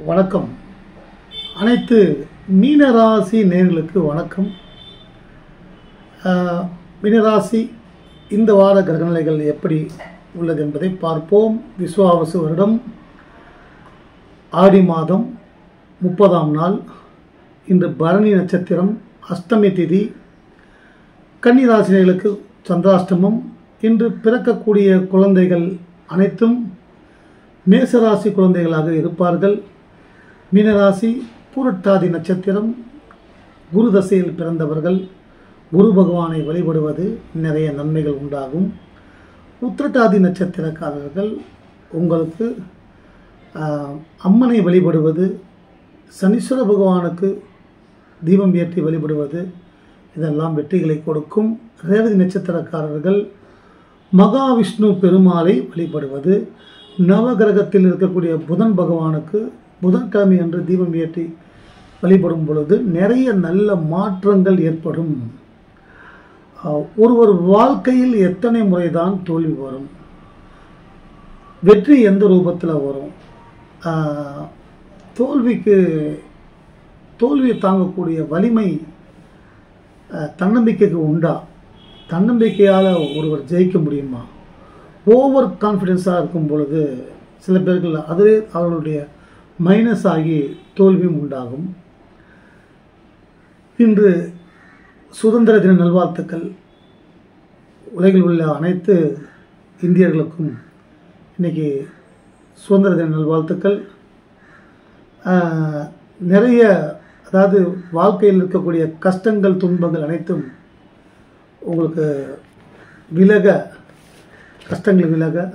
வணக்கம். அனைத்து மீனராசி நேயர்களுக்கு வணக்கம். மீனராசி இந்த வார கிரகநிலைகள் எப்படி உள்ளது என்பதை பார்ப்போம். விஸ்வாவசு வருடம் ஆடி மாதம் 30ஆம் நாள். இன்று பரணி நட்சத்திரம், அஷ்டமி திதி. கன்னிராசினியர்களுக்கு சந்திராஷ்டமம். இன்று பிறக்கக்கூடிய குழந்தைகள் அனைத்தும் மேசராசி குழந்தைகளாக இருப்பார்கள். மீனராசி பூரட்டாதி நட்சத்திரம், குரு தசையில் பிறந்தவர்கள் குரு பகவானை வழிபடுவது நிறைய நன்மைகள் உண்டாகும். உத்திரட்டாதி நட்சத்திரக்காரர்கள் உங்களுக்கு அம்மனை வழிபடுவது, சனீஸ்வர பகவானுக்கு தீபம் ஏற்றி வழிபடுவது இதெல்லாம் வெற்றிகளை கொடுக்கும். ரேவதி நட்சத்திரக்காரர்கள் மகாவிஷ்ணு பெருமாளை வழிபடுவது, நவகிரகத்தில் இருக்கக்கூடிய புதன் பகவானுக்கு புதன்கிழமை அன்று தீபம் ஏற்றி வழிபடும் பொழுது நிறைய நல்ல மாற்றங்கள் ஏற்படும். ஒருவர் வாழ்க்கையில் எத்தனை முறைதான் தோல்வி வரும், வெற்றி எந்த ரூபத்தில் வரும், தோல்வியை தாங்கக்கூடிய வலிமை தன்னம்பிக்கைக்கு உண்டா? தன்னம்பிக்கையால் ஒருவர் ஜெயிக்க முடியுமா? ஓவர் கான்ஃபிடென்ஸாக இருக்கும் பொழுது சில பேர்கள் அதுவே அவர்களுடைய மைனஸ் ஆகி தோல்வியும் உண்டாகும். இன்று சுதந்திர தின நல்வாழ்த்துக்கள். உலகில் உள்ள அனைத்து இந்தியர்களுக்கும் இன்றைக்கி சுதந்திர தின நல்வாழ்த்துக்கள். நிறைய அதாவது வாழ்க்கையில் இருக்கக்கூடிய கஷ்டங்கள் துன்பங்கள் அனைத்தும் உங்களுக்கு விலக, கஷ்டங்கள் விலக,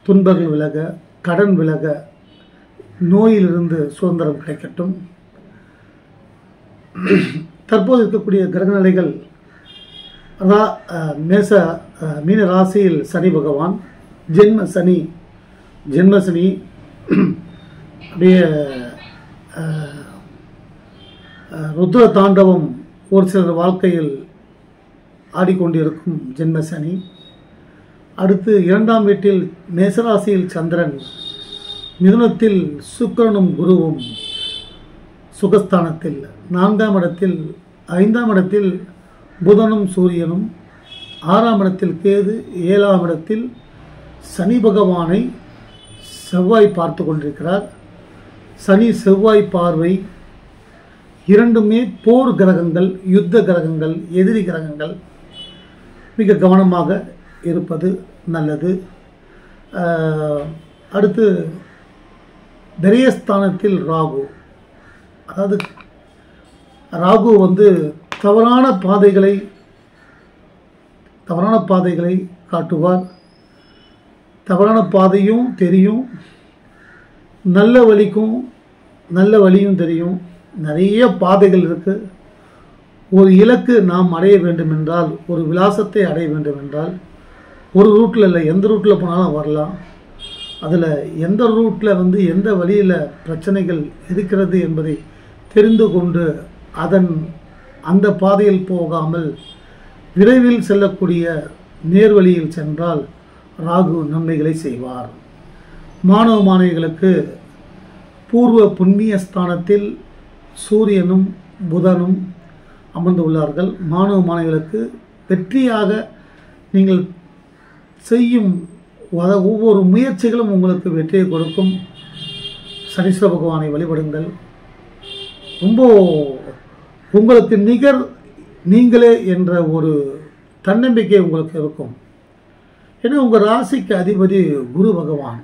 துன்பங்கள் விலக, கடன் விலக, நோயிலிருந்து சுதந்திரம் கிடைக்கட்டும். தற்போது இருக்கக்கூடிய கிரகநிலைகள் மீன ராசியில் சனி பகவான், ஜென்ம சனி அப்படியே ருத்ர தாண்டவம் ஒரு சிலர் வாழ்க்கையில் ஆடிக்கொண்டிருக்கும் ஜென்ம சனி. அடுத்து 2ஆம் வீட்டில் மேசராசியில் சந்திரன், மிதுனத்தில் சுக்கிரனும் குருவும் சுகஸ்தானத்தில், 4ஆம் இடத்தில் 5ஆம் இடத்தில் புதனும் சூரியனும், 6ஆம் இடத்தில் கேது, 7ஆம் இடத்தில் சனி பகவானை செவ்வாய் பார்த்து கொண்டிருக்கிறார். சனி செவ்வாய் பார்வை இரண்டுமே போர் கிரகங்கள், யுத்த கிரகங்கள், எதிரி கிரகங்கள். மிக கவனமாக இருப்பது நல்லது. அடுத்து விரயஸ்தானத்தில் ராகு, அதாவது ராகு தவறான பாதைகளை காட்டுவார். தவறான பாதையும் தெரியும், நல்ல வழியும் தெரியும். நிறைய பாதைகள் இருக்கு. ஒரு இலக்கு நாம் அடைய வேண்டும் என்றால், ஒரு விலாசத்தை அடைய வேண்டும் என்றால் ஒரு ரூட்டில் இல்லை, எந்த ரூட்டில் போனாலும் வரலாம். அதில் எந்த ரூட்டில் எந்த வழியில் பிரச்சனைகள் இருக்கிறது என்பதை தெரிந்து கொண்டு அந்த பாதையில் போகாமல் விரைவில் செல்லக்கூடிய நேர்வழியில் சென்றால் ராகு நன்மைகளை செய்வார். மாணவ மாணவிகளுக்கு பூர்வ புண்ணிய ஸ்தானத்தில் சூரியனும் புதனும் அமர்ந்துள்ளார்கள். மாணவ மாணவிகளுக்கு வெற்றியாக நீங்கள் செய்யும் ஒவ்வொரு முயற்சிகளும் உங்களுக்கு வெற்றியை கொடுக்கும். சனீஸ்வர பகவானை வழிபடுங்கள். ரொம்ப உங்களுக்கு நிகர் நீங்களே என்ற ஒரு தன்னம்பிக்கை உங்களுக்கு இருக்கும். ஏன்னா உங்கள் ராசிக்கு அதிபதி குரு பகவான்.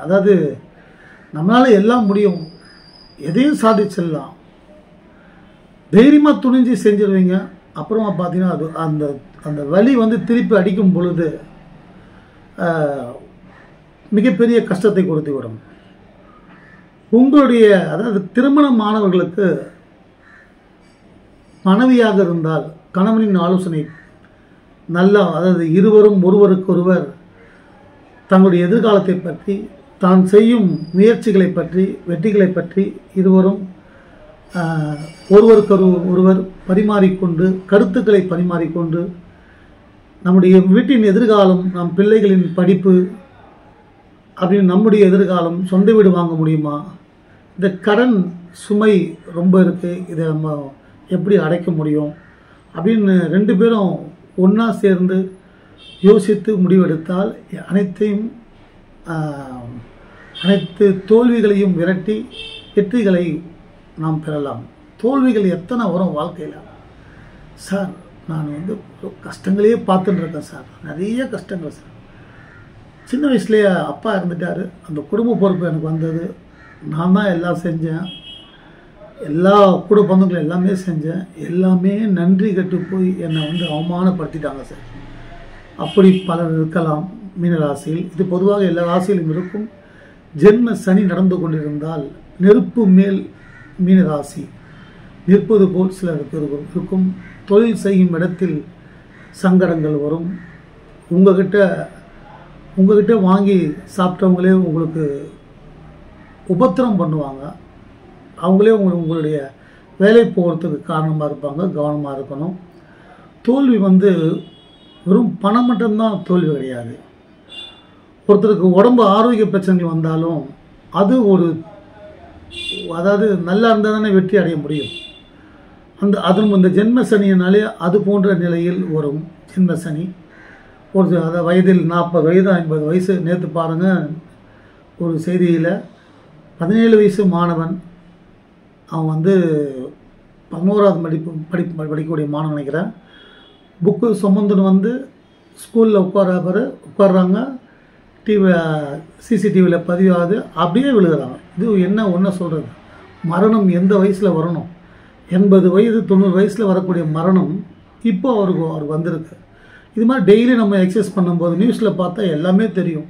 அதாவது நம்மளால் எல்லாம் முடியும், எதையும் சாதிச்சிடலாம், தைரியமாக துணிஞ்சு செஞ்சிருவீங்க. அப்புறமா பார்த்தீங்கன்னா அது அந்த வலி திருப்பி அடிக்கும் பொழுது மிகப்பெரிய கஷ்டத்தை கொடுத்து விடும். உங்களுடைய அதாவது திருமணமானவர்களுக்கு மனைவியாக இருந்தால் கணவனின் ஆலோசனை நல்லா, அதாவது இருவரும் ஒருவருக்கொருவர் தங்களுடைய எதிர்காலத்தை பற்றி, தான் செய்யும் முயற்சிகளை பற்றி, வெற்றிகளை பற்றி இருவரும் ஒருவர் பரிமாறிக்கொண்டு, கருத்துக்களை பரிமாறிக்கொண்டு, நம்முடைய வீட்டின் எதிர்காலம், நம் பிள்ளைகளின் படிப்பு, அப்படின்னு நம்முடைய எதிர்காலம், சொந்த வீடு வாங்க முடியுமா, இந்த கடன் சுமை ரொம்ப இருக்குது, இதை நம்ம எப்படி அடைக்க முடியும் அப்படின்னு 2 பேரும் ஒன்றா சேர்ந்து யோசித்து முடிவெடுத்தால் அனைத்து தோல்விகளையும் விரட்டி வெற்றிகளை நாம் பெறலாம். தோல்விகள் எத்தனை வரும் வாழ்க்கையில் சார், நான் கஷ்டங்களையே பார்த்துட்டு இருக்கேன் சார், நிறைய கஷ்டங்கள் சார். சின்ன வயசுலேயே அப்பா இறந்துட்டார், அந்த குடும்ப பொறுப்பு எனக்கு வந்தது, நான் தான் எல்லாம் செஞ்சேன், எல்லா கூட பந்தங்களும் எல்லாமே செஞ்சேன், எல்லாமே நன்றி கட்டு போய் என்னை அவமானப்படுத்திட்டாங்க சார். அப்படி பலர் இருக்கலாம் மீனராசியில். இது பொதுவாக எல்லா ராசியிலும் இருக்கும். ஜென்ம சனி நடந்து கொண்டிருந்தால் நெருப்பு மேல் மீனராசி நிற்பது போல் சிலருக்கு இருக்கும். தொழில் செய்யும் இடத்தில் சங்கடங்கள் வரும். உங்ககிட்ட வாங்கி சாப்பிட்டவங்களே உங்களுக்கு உபத்திரம் பண்ணுவாங்க. அவங்களே உங்களுடைய வேலை போகிறதுக்கு காரணமாக இருப்பாங்க. கவனமாக இருக்கணும். தோல்வி வெறும் பணம் மட்டும்தான் தோல்வி கிடையாது. ஒருத்தருக்கு உடம்பு ஆரோக்கிய பிரச்சனைகள் வந்தாலும் அது அதாவது நல்லா இருந்தால் தானே வெற்றி அடைய முடியும். அதுவும் இந்த ஜென்ம சனியினாலே அது போன்ற நிலையில் வரும். ஜென்ம சனி அதாவது வயதில் 40 வயது 50 வயசு. நேற்று பாருங்கள், ஒரு செய்தியில் 17 வயசு மாணவன், அவன் 11வது படிக்கக்கூடிய மாணவன் நினைக்கிறேன், புக்கு சுமந்துன்னு ஸ்கூலில் உட்கார்றாங்க, சிசிடிவியில் பதிவாகுது, அப்படியே விழுகிறாங்க. இது என்ன சொல்கிறது, மரணம் எந்த வயசில் வரணும், 80 வயது 90 வயசில் வரக்கூடிய மரணம் இப்போ அவருக்கு வந்திருக்கு. இது மாதிரி டெய்லி நம்ம எக்ஸசைஸ் பண்ணும்போது நியூஸில் பார்த்தா எல்லாமே தெரியும்.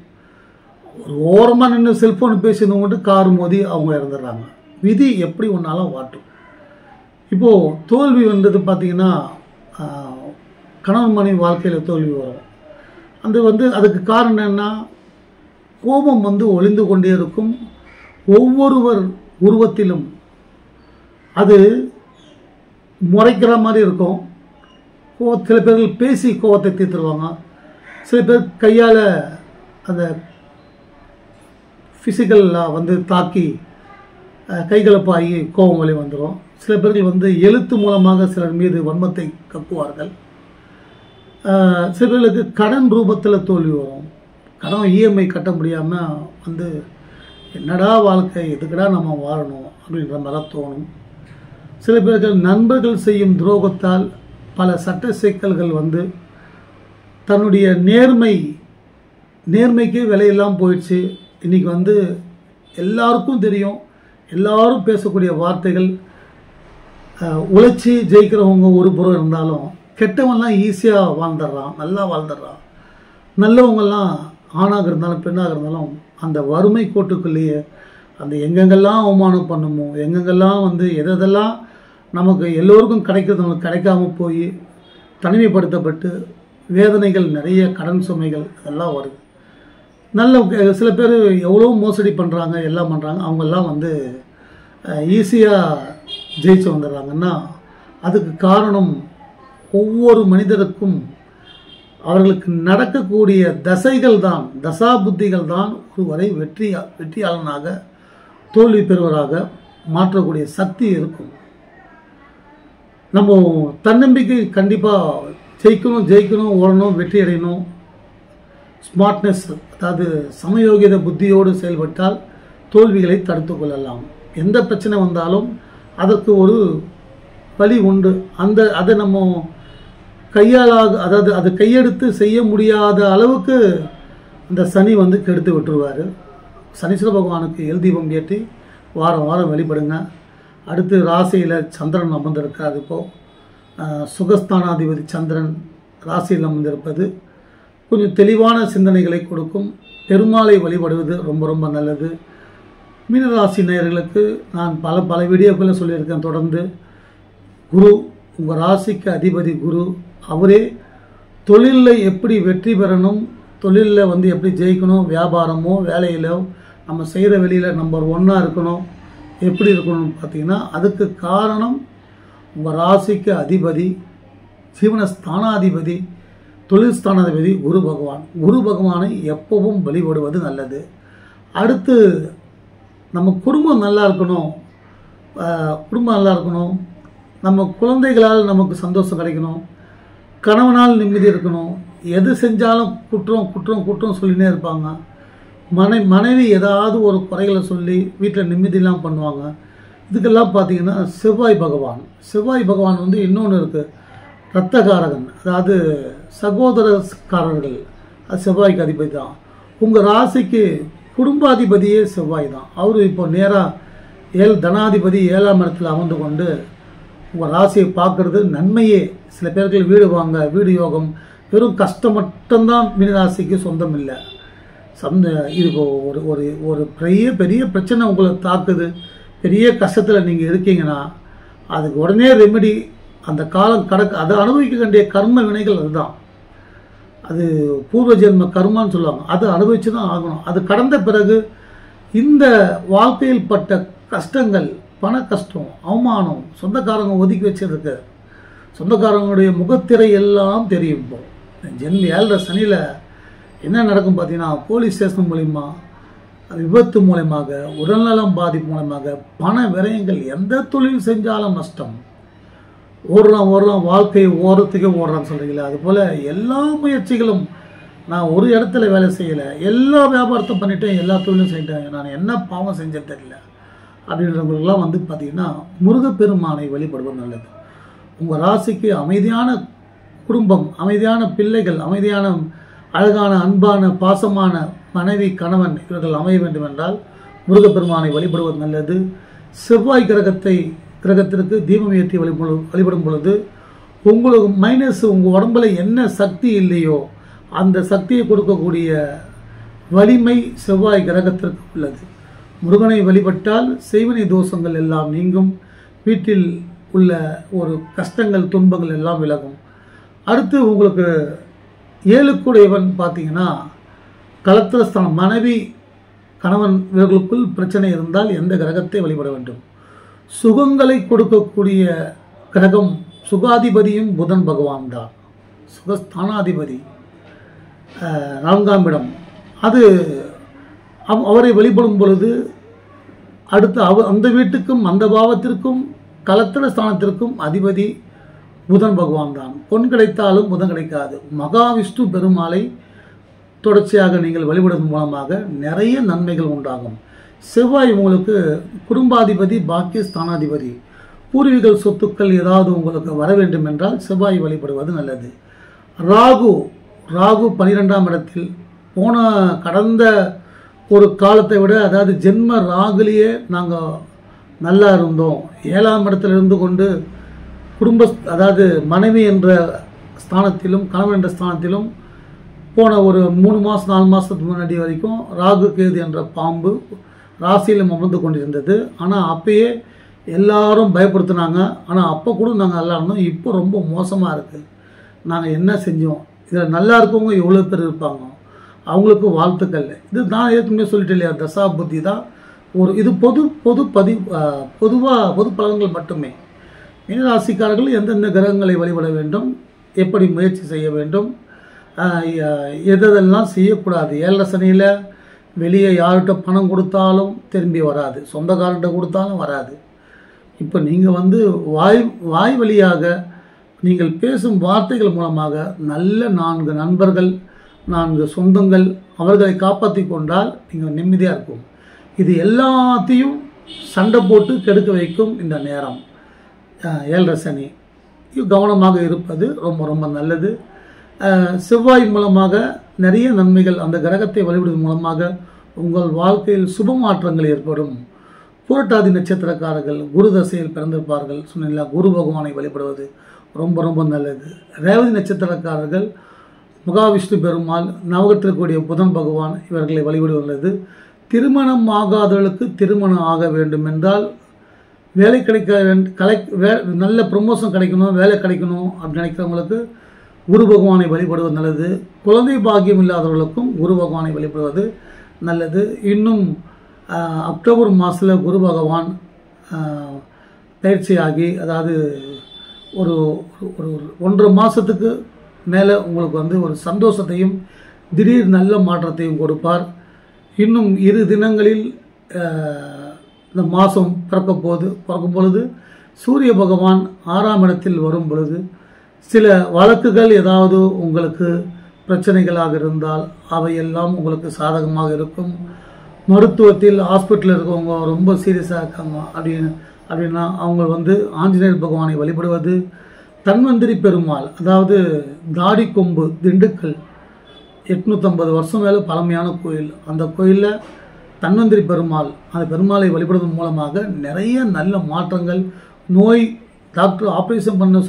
ஒரு ஓரமாக நின்று செல்ஃபோன் பேசினவங்கட்டு கார் மோதி அவங்க இறந்துடுறாங்க. விதி எப்படி ஒன்றாலும் வாட்டும். இப்போது தோல்வி பார்த்திங்கன்னா கணவன் மனைவி வாழ்க்கையில் தோல்வி வரும். அதுக்கு காரணம் என்ன, கோபம் ஒளிந்து கொண்டே இருக்கும். ஒவ்வொருவர் உருவத்திலும் அது முறைக்கிற மாதிரி இருக்கும். சில பேர்கள் பேசி கோபத்தை தீர்த்துருவாங்க. சில பேர் கையால் அந்த ஃபிசிக்கலாக தாக்கி கைகலப்பாகி கோபம் வழி வந்துடும். சில பேர்கள் எழுத்து மூலமாக சிலர் மீது வன்மத்தை கக்குவார்கள். சில பேர்களுக்கு கடன் ரூபத்தில் தோல்வி வரும். கடன் இஎம்ஐ கட்ட முடியாமல் என்னடா வாழ்க்கை, எதுக்கடா நம்ம வாழணும் அப்படின்ற மாதிரி தோணும். சில பேர்கள் நண்பர்கள் செய்யும் துரோகத்தால் பல சட்ட சிக்கல்கள் தன்னுடைய நேர்மைக்கே விலையெல்லாம் போயிடுச்சு. இன்றைக்கி எல்லாருக்கும் தெரியும், எல்லாரும் பேசக்கூடிய வார்த்தைகள். உழைச்சி ஜெயிக்கிறவங்க ஒரு புறம் இருந்தாலும் கெட்டவன்லாம் ஈஸியாக வாழ்ந்துடுறான், நல்லா வாழ்ந்துடுறான். நல்லவங்கெல்லாம் ஆணாக இருந்தாலும் பெண்ணாக இருந்தாலும் அந்த வறுமை கோட்டுக்குள்ளேயே எங்கெங்கெல்லாம் அவமானம் பண்ணுமோ, எங்கெங்கெல்லாம் எதெல்லாம் நமக்கு எல்லோருக்கும் கிடைக்கிறது நமக்கு கிடைக்காம போய் தனிமைப்படுத்தப்பட்டு வேதனைகள், நிறைய கடன் சுமைகள் அதெல்லாம் வருது. சில பேர் எவ்வளோ மோசடி பண்ணுறாங்க, எல்லாம் பண்ணுறாங்க, அவங்கெல்லாம் ஈஸியாக ஜெயிச்சு வந்துடுறாங்கன்னா அதுக்கு காரணம் ஒவ்வொரு மனிதருக்கும் அவர்களுக்கு நடக்கக்கூடிய தசைகள் தான், தசா புத்திகள் தான் ஒருவரை வெற்றியாளனாக தோல்வி பெறுவராக மாற்றக்கூடிய சக்தி இருக்கும். நம்ம தன்னம்பிக்கை கண்டிப்பாக ஜெயிக்கணும், ஓடணும், வெற்றி அடையணும். ஸ்மார்ட்னஸ், அதாவது சமயோகித புத்தியோடு செயல்பட்டால் தோல்விகளை தடுத்து கொள்ளலாம். எந்த பிரச்சனை வந்தாலும் அதற்கு ஒரு வழி உண்டு. அதை நம்ம அதாவது அதை கையெடுத்து செய்ய முடியாத அளவுக்கு அந்த சனி கெடுத்து விட்டுருவார். சனீஸ்வர பகவானுக்கு எல் தீபம் ஏற்றி வாரம் வழிபடுங்க. அடுத்து ராசியில் சந்திரன் அமர்ந்திருக்கார். இப்போது சுகஸ்தானாதிபதி சந்திரன் ராசியில் அமர்ந்திருப்பது கொஞ்சம் தெளிவான சிந்தனைகளை கொடுக்கும். பெருமாளை வழிபடுவது ரொம்ப ரொம்ப நல்லது. மீனராசி நேயர்களுக்கு நான் பல வீடியோக்களில் சொல்லியிருக்கேன். தொடர்ந்து குரு, உங்கள் ராசிக்கு அதிபதி குரு, அவரே தொழிலில் எப்படி வெற்றி பெறணும், தொழிலில் எப்படி ஜெயிக்கணும், வியாபாரமோ வேலையிலோ நம்ம செய்கிற வெளியில் நம்பர் 1 இருக்கணும், எப்படி இருக்கணும்னு பார்த்தீங்கன்னா அதுக்கு காரணம் உங்கள் ராசிக்கு அதிபதி, ஜீவனஸ்தானாதிபதி, தொழில் ஸ்தானாதிபதி குரு பகவான். குரு பகவானை எப்பவும் வழிபடுவது நல்லது. அடுத்து நம்ம குடும்பம் நல்லா இருக்கணும், நம்ம குழந்தைகளால் நமக்கு சந்தோஷம் கிடைக்கணும், கணவனால் நிம்மதி இருக்கணும். எது செஞ்சாலும் குற்றம் குற்றம் குற்றம் சொல்லினே இருப்பாங்க. மனைவி ஏதாவது ஒரு குறைகளை சொல்லி வீட்டில் நிம்மதியெல்லாம் பண்ணுவாங்க. இதுக்கெல்லாம் பார்த்தீங்கன்னா செவ்வாய் பகவான் வந்து இன்னொன்று இருக்குது, இரத்தகாரகன், அதாவது சகோதரக்காரர்கள். அது செவ்வாய்க்கு அதிபதி தான். உங்கள் ராசிக்கு குடும்பாதிபதியே செவ்வாய் தான். அவர் இப்போ நேராக தனாதிபதி 7ஆம் இடத்துல அமர்ந்து கொண்டு உங்கள் ராசியை பார்க்கறது நன்மையே. சில பேர்கள் வீடு யோகம், வெறும் கஷ்டம் மட்டும்தான் மீனராசிக்கு சொந்தம் இல்லை. இது ஒரு பெரிய பிரச்சனை உங்களை தாக்குது, பெரிய கஷ்டத்தில் நீங்கள் இருக்கீங்கன்னா அதுக்கு உடனே ரெமெடி, அந்த காலம் அதை அனுபவிக்க வேண்டிய கர்ம வினைகள் அதுதான். அது பூர்வ ஜென்ம கர்மான்னு சொல்லுவாங்க. அது அனுபவிச்சு தான் ஆகணும். அது கடந்த பிறகு இந்த வாழ்க்கையில் பட்ட கஷ்டங்கள், பண கஷ்டம், அவமானம், சொந்தக்காரங்க ஒதுக்கி வச்சிருக்கு, சொந்தக்காரங்களுடைய முகத்திரை எல்லாம் தெரியும். இப்போ 7 சனியில் என்ன நடக்கும் பார்த்தீங்கன்னா, போலீஸ் ஸ்டேஷன் மூலிமா, விபத்து மூலமாக, உடல்நலம் பாதிப்பு மூலமாக, பண விரயங்கள், எந்த தொழில் செஞ்சாலும் நஷ்டம். ஓடுறான் வாழ்க்கையை ஓரத்துக்கே ஓடுறான்னு சொல்கிறீங்களா, அதுபோல் எல்லா முயற்சிகளும், நான் ஒரு இடத்துல வேலை செய்யலை, எல்லா வியாபாரத்தையும் பண்ணிட்டேன், எல்லா தொழிலும் செய்யிட்டேன், நான் என்ன பாவம் செஞ்சேன்னு தெரியல அப்படின்றவங்களுக்கெல்லாம் வந்து பார்த்திங்கன்னா முருகப்பெருமானை வழிபடுவது நல்லது. உங்கள் ராசிக்கு அமைதியான குடும்பம், அமைதியான பிள்ளைகள், அமைதியான அழகான அன்பான பாசமான மனைவி கணவன் இவர்கள் அமைய வேண்டும் என்றால் முருகப்பெருமானை வழிபடுவது நல்லது. செவ்வாய் கிரகத்திற்கு தீபம் ஏற்றி வழிபடும் பொழுது உங்களுக்கு மைனஸ், உங்கள் உடம்புல என்ன சக்தி இல்லையோ அந்த சக்தியை கொடுக்கக்கூடிய வலிமை செவ்வாய் கிரகத்திற்கு உள்ளது. முருகனை வழிபட்டால் செய்வினை தோஷங்கள் எல்லாம் நீங்கும், வீட்டில் உள்ள ஒரு கஷ்டங்கள் துன்பங்கள் எல்லாம் விலகும். அடுத்து உங்களுக்கு 7க்குடையவன் பார்த்தீங்கன்னா கலத்திரஸ்தானம், மனைவி கணவன் இவர்களுக்குள் பிரச்சனை இருந்தால் எந்த கிரகத்தை வழிபட வேண்டும்? சுகங்களை கொடுக்கக்கூடிய கிரகம் சுகாதிபதியும் புதன் பகவான் தான். சுகஸ்தானாதிபதி 4ஆம் இடம். அது அவரை வழிபடும் பொழுது அடுத்து அந்த வீட்டுக்கும் அந்த பாவத்திற்கும் கலத்திர ஸ்தானத்திற்கும் அதிபதி புதன் பகவான் தான். பொன் கிடைத்தாலும் புதன் கிடைக்காது. மகாவிஷ்ணு பெருமாளை தொடர்ச்சியாக நீங்கள் வழிபடுவதன் மூலமாக நிறைய நன்மைகள் உண்டாகும். செவ்வாய் உங்களுக்கு குடும்பாதிபதி, பாக்கிய ஸ்தானாதிபதி. பூர்வீக சொத்துக்கள் ஏதாவது உங்களுக்கு வர வேண்டும் என்றால் செவ்வாய் வழிபடுவது நல்லது. ராகு 12ஆம் இடத்தில் கடந்த ஒரு காலத்தை விட, அதாவது ஜென்ம ராகுலேயே நாங்கள் நல்லா இருந்தோம். 7ஆம் இடத்துல இருந்து கொண்டு அதாவது மனைவி என்ற ஸ்தானத்திலும் கணவன் என்ற ஸ்தானத்திலும் போன ஒரு 3 மாதம் 4 மாதத்துக்கு முன்னாடி வரைக்கும் ராகு கேது என்ற பாம்பு ராசியிலும் அமர்ந்து கொண்டிருந்தது. ஆனால் அப்பயே எல்லாரும் பயப்படுத்தினாங்க. ஆனால் அப்போ கூட நாங்கள் நல்லா இருந்தோம். இப்போ ரொம்ப மோசமாக இருக்குது. நாங்கள் என்ன செஞ்சோம்? இதில் நல்லா இருக்கவங்க எவ்வளோ பேர் இருப்பாங்க, அவங்களுக்கு வாழ்த்துக்கள். இது நான் ஏற்கனவே சொல்லிட்டேன் இல்லையா, தசா புத்தி தான். இது பொது பலன்கள் மட்டுமே. மீனராசிக்காரர்கள் எந்தெந்த கிரகங்களை வழிபட வேண்டும், எப்படி முயற்சி செய்ய வேண்டும், எதெல்லாம் செய்யக்கூடாது. 7 சனியில் வெளியே யார்கிட்ட பணம் கொடுத்தாலும் திரும்பி வராது, சொந்தக்காரன்கிட்ட கொடுத்தாலும் வராது. இப்போ நீங்கள் வந்து வாய் வழியாக நீங்கள் பேசும் வார்த்தைகள் மூலமாக நல்ல 4 நண்பர்கள், 4 சொந்தங்கள், அவர்களை காப்பாற்றி கொண்டால் நீங்கள் நிம்மதியாக இருக்கும். இது எல்லாத்தையும் சண்டை போட்டு கெடுக்க வைக்கும் இந்த நேரம் 7 சனி. கவனமாக இருப்பது ரொம்ப ரொம்ப நல்லது. செவ்வாய் மூலமாக நிறைய நன்மைகள், அந்த கிரகத்தை வழிபடுவதன் மூலமாக உங்கள் வாழ்க்கையில் சுப மாற்றங்கள் ஏற்படும். புரட்டாதி நட்சத்திரக்காரர்கள் குரு தசையில் பிறந்திருப்பார்கள் சொன்னீங்களா, குரு பகவானை வழிபடுவது ரொம்ப ரொம்ப நல்லது. ரேவதி நட்சத்திரக்காரர்கள் மகாவிஷ்ணு பெருமாள், நவகத்திற்குரிய புதன் பகவான் இவர்களை வழிபடுவது. திருமணம் ஆகாதவர்களுக்கு திருமணம் ஆக வேண்டும் என்றால், வேலை நல்ல ப்ரமோஷன் கிடைக்கணும், வேலை கிடைக்கணும் அப்படின்னு நினைக்கிறவங்களுக்கு குரு பகவானை வழிபடுவது நல்லது. குழந்தை பாக்கியம் இல்லாதவர்களுக்கும் குரு பகவானை வழிபடுவது நல்லது. இன்னும் அக்டோபர் மாதத்தில் குரு பகவான் பயிற்சியாகி, அதாவது ஒரு 1.5 மாதத்துக்கு மேலே உங்களுக்கு வந்து ஒரு சந்தோஷத்தையும் திடீர் நல்ல மாற்றத்தையும் கொடுப்பார். இன்னும் 2 தினங்களில் இந்த மாதம் பிறக்கும் பொழுது சூரிய பகவான் 6ஆம் இடத்தில் வரும் பொழுது சில வழக்குகள் ஏதாவது உங்களுக்கு பிரச்சனைகளாக இருந்தால் அவையெல்லாம் உங்களுக்கு சாதகமாக இருக்கும். மருத்துவத்தில் ஹாஸ்பிட்டலில் இருக்கவங்க ரொம்ப சீரியஸாக இருக்காங்க அப்படின்னா அவங்க ஆஞ்சநேயர் பகவானை வழிபடுவது, தன்வந்திரி பெருமாள் அதாவது தாடி கொம்பு திண்டுக்கல் 850 வருஷம் மேலே பழமையான கோயில், அந்த கோயிலில் தன்வந்திரி பெருமாள், அந்த பெருமாளை வழிபடுவதன் மூலமாக நிறைய நல்ல மாற்றங்கள், நோய் டாக்டர் ஆப்ரேஷன் பண்ண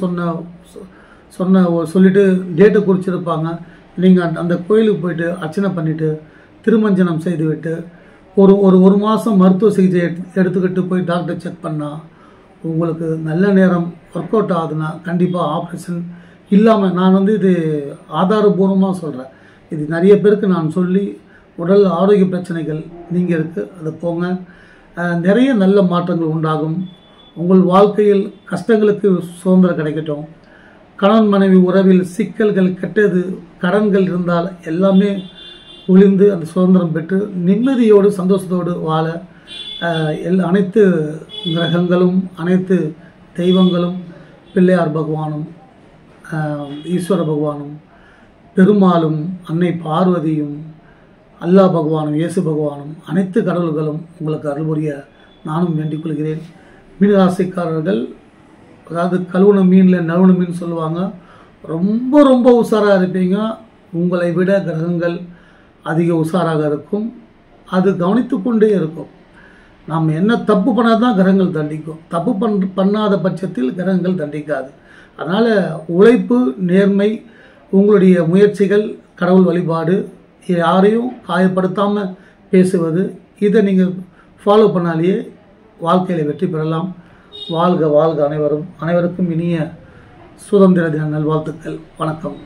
சொல்லிட்டு டேட்டை குறிச்சிருப்பாங்க. நீங்கள் அந்த கோயிலுக்கு போயிட்டு அர்ச்சனை பண்ணிவிட்டு திருமஞ்சனம் செய்துவிட்டு ஒரு மாதம் மருத்துவ சிகிச்சை எடுத்துக்கிட்டு போய் டாக்டர் செக் பண்ணால் உங்களுக்கு நல்ல நேரம் ஒர்க் அவுட் ஆகுதுன்னா கண்டிப்பாக ஆப்ரேஷன் இல்லாமல், நான் இது ஆதாரபூர்வமாக சொல்கிறேன். இது நிறைய பேருக்கு நான் சொல்லி உடல் ஆரோக்கிய பிரச்சனைகள் நீங்கள் இருக்குது, அதை போங்க, நிறைய நல்ல மாற்றங்கள் உண்டாகும். உங்கள் வாழ்க்கையில் கஷ்டங்களுக்கு சுதந்திரம் கிடைக்கட்டும். கணவன் மனைவி உறவில் சிக்கல்கள், கெட்டது, கடன்கள் இருந்தால் எல்லாமே ஒளிந்து அந்த சுதந்திரம் பெற்று நிம்மதியோடு சந்தோஷத்தோடு வாழ அனைத்து கிரகங்களும் அனைத்து தெய்வங்களும் பிள்ளையார் பகவானும் ஈஸ்வர பகவானும் பெருமாளும் அன்னை பார்வதியும் அல்லாஹ் பகவானும் இயேசு பகவானும் அனைத்து கடவுள்களும் உங்களுக்கு அருள்புரிய நானும் வேண்டிக் கொள்கிறேன். மீனராசிக்காரர்கள் அதாவது கழுவுன மீனில் நழுவுன மீன் சொல்லுவாங்க, ரொம்ப ரொம்ப உஷாராக இருப்பீங்க. உங்களை விட கிரகங்கள் அதிக உஷாராக இருக்கும். அது கவனித்து கொண்டே இருக்கும். நாம் என்ன தப்பு பண்ணால் தான் கிரகங்கள் தண்டிக்கும், தப்பு பண்ணாத பட்சத்தில் கிரகங்கள் தண்டிக்காது. அதனால் உழைப்பு, நேர்மை, உங்களுடைய முயற்சிகள், கடவுள் வழிபாடு, யாரையும் காயப்படுத்தாமல் பேசுவது, இதை நீங்கள் ஃபாலோ பண்ணாலேயே வாழ்க்கையில் வெற்றி பெறலாம். வாழ்க வாழ்க அனைவருக்கும் இனிய சுதந்திர தின நல்வாழ்த்துக்கள். வணக்கம்.